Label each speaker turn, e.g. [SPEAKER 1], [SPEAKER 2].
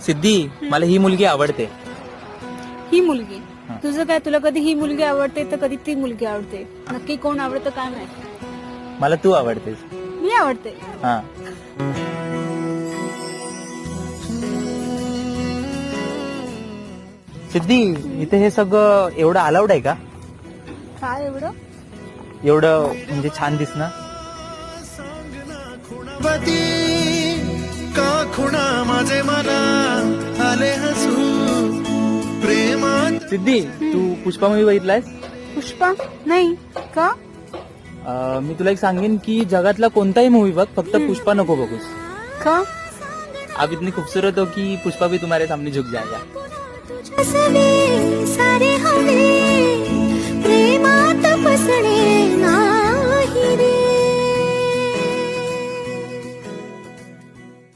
[SPEAKER 1] सिद्धी, मला ही मुलगी आवडते.
[SPEAKER 2] ही मुलगी
[SPEAKER 1] हा.
[SPEAKER 2] तुझं काय, तुला कधी ही मुलगी आवडते तर कधी ती मुलगी आवडते. नक्की कोण आवडतं काय माहित.
[SPEAKER 1] मला तू आवडतेस.
[SPEAKER 2] मी आवडते.
[SPEAKER 1] हा. सिद्धी, इथे हे सगळं एवढं अलाउड आहे का?
[SPEAKER 2] काय एवढं?
[SPEAKER 1] एवढं म्हणजे छान दिसणं.
[SPEAKER 3] का खुणा माझे मना आले हसू प्रेमात.
[SPEAKER 1] सिद्धी, तू पुष्पा मूवी बघितलायस?
[SPEAKER 2] पुष्पा नाही का?
[SPEAKER 1] मी तुला एक सांगेन की जगातला कोणताही मूवी बघ, फक्त पुष्पा नको बघूस.
[SPEAKER 2] का?
[SPEAKER 1] आप इतनी खूबसूरत हो कि पुष्पा भी तुम्हारे सामने झुक जाएगा.
[SPEAKER 4] सारे हवे प्रेमात फसणे